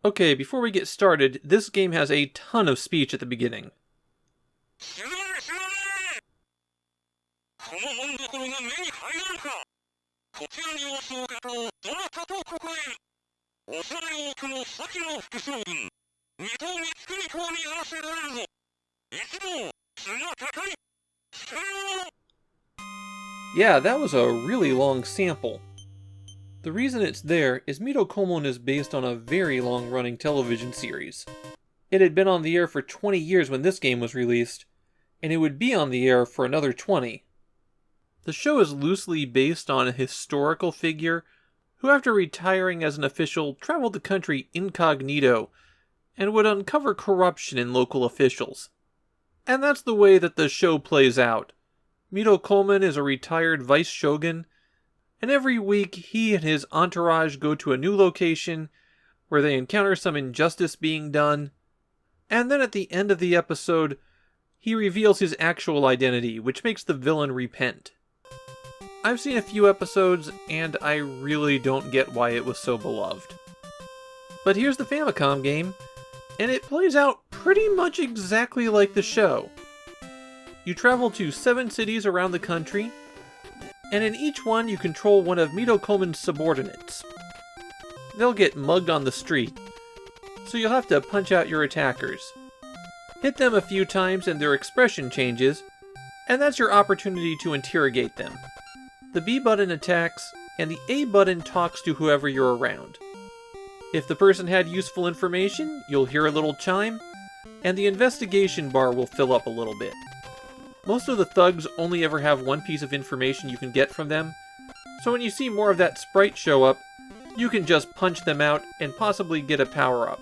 Okay, before we get started, this game has a ton of speech at the beginning. Yeah, that was a really long sample. The reason it's there is Mito Koumon is based on a very long-running television series. It had been on the air for 20 years when this game was released, and it would be on the air for another 20. The show is loosely based on a historical figure who, after retiring as an official, traveled the country incognito and would uncover corruption in local officials. And that's the way that the show plays out. Mito Koumon is a retired vice shogun, and every week he and his entourage go to a new location where they encounter some injustice being done, and then at the end of the episode, he reveals his actual identity, which makes the villain repent. I've seen a few episodes, and I really don't get why it was so beloved. But here's the Famicom game, and it plays out pretty much exactly like the show. You travel to 7 cities around the country, and in each one you control one of Mito Koumon's subordinates. They'll get mugged on the street, so you'll have to punch out your attackers. Hit them a few times and their expression changes, and that's your opportunity to interrogate them. The B button attacks, and the A button talks to whoever you're around. If the person had useful information, you'll hear a little chime, and the investigation bar will fill up a little bit. Most of the thugs only ever have one piece of information you can get from them, so when you see more of that sprite show up, you can just punch them out and possibly get a power-up.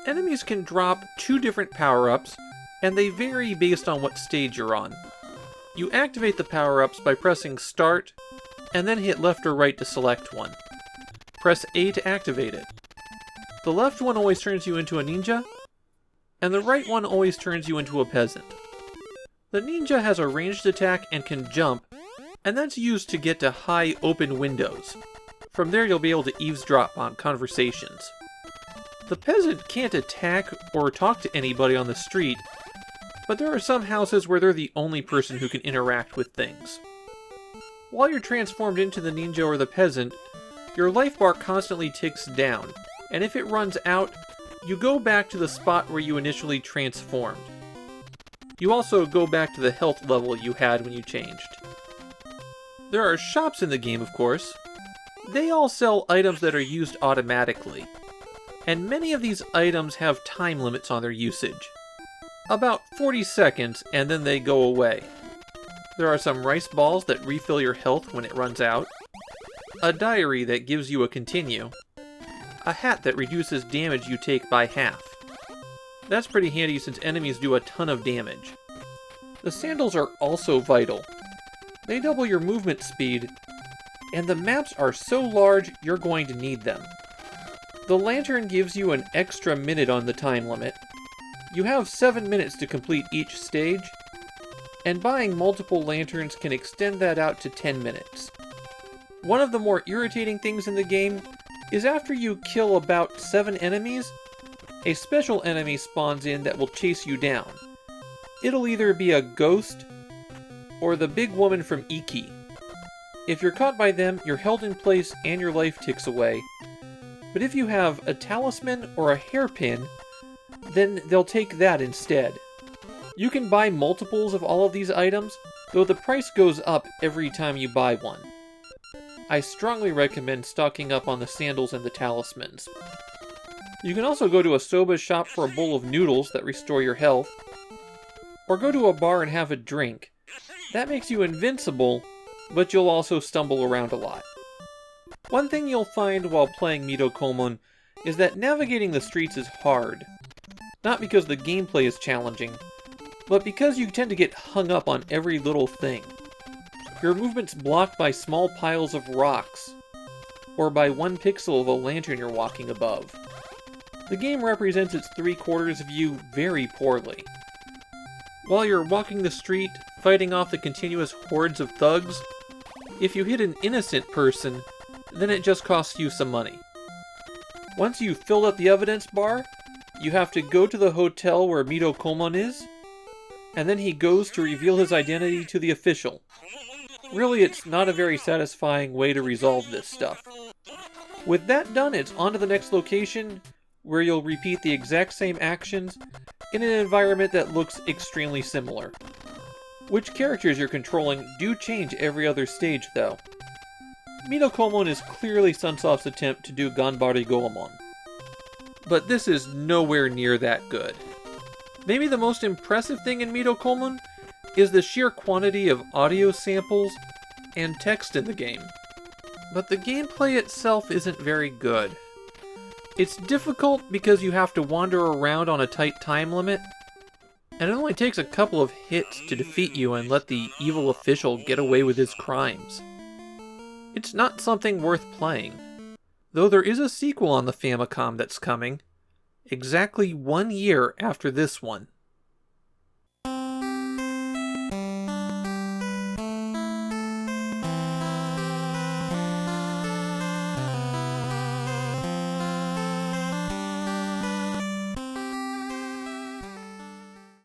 Enemies can drop 2 different power-ups, and they vary based on what stage you're on. You activate the power-ups by pressing Start, and then hit left or right to select one. Press A to activate it. The left one always turns you into a ninja, and the right one always turns you into a peasant. The ninja has a ranged attack and can jump, and that's used to get to high open windows. From there you'll be able to eavesdrop on conversations. The peasant can't attack or talk to anybody on the street, but there are some houses where they're the only person who can interact with things. While you're transformed into the ninja or the peasant, your life bar constantly ticks down, and if it runs out, you go back to the spot where you initially transformed. You also go back to the health level you had when you changed. There are shops in the game, of course. They all sell items that are used automatically, and many of these items have time limits on their usage. About 40 seconds, and then they go away. There are some rice balls that refill your health when it runs out, a diary that gives you a continue, a hat that reduces damage you take by half. That's pretty handy since enemies do a ton of damage. The sandals are also vital. They double your movement speed, and the maps are so large you're going to need them. The lantern gives you an extra minute on the time limit. You have 7 minutes to complete each stage, and buying multiple lanterns can extend that out to 10 minutes. One of the more irritating things in the game is after you kill about 7 enemies, a special enemy spawns in that will chase you down. It'll either be a ghost or the big woman from Iki. If you're caught by them, you're held in place and your life ticks away. But if you have a talisman or a hairpin, then they'll take that instead. You can buy multiples of all of these items, though the price goes up every time you buy one. I strongly recommend stocking up on the sandals and the talismans. You can also go to a soba shop for a bowl of noodles that restore your health, or go to a bar and have a drink. That makes you invincible, but you'll also stumble around a lot. One thing you'll find while playing Mito Koumon is that navigating the streets is hard. Not because the gameplay is challenging, but because you tend to get hung up on every little thing. Your movement's blocked by small piles of rocks, or by 1 pixel of a lantern you're walking above. The game represents its 3/4 view very poorly. While you're walking the street, fighting off the continuous hordes of thugs, if you hit an innocent person, then it just costs you some money. Once you've filled up the evidence bar, you have to go to the hotel where Mito Koumon is, and then he goes to reveal his identity to the official. Really, it's not a very satisfying way to resolve this stuff. With that done, it's on to the next location, where you'll repeat the exact same actions in an environment that looks extremely similar. Which characters you're controlling do change every other stage, though. Mito Koumon is clearly Sunsoft's attempt to do Ganbare Goemon. But this is nowhere near that good. Maybe the most impressive thing in Mito Koumon is the sheer quantity of audio samples and text in the game. But the gameplay itself isn't very good. It's difficult because you have to wander around on a tight time limit, and it only takes a couple of hits to defeat you and let the evil official get away with his crimes. It's not something worth playing, though there is a sequel on the Famicom that's coming, exactly 1 year after this one.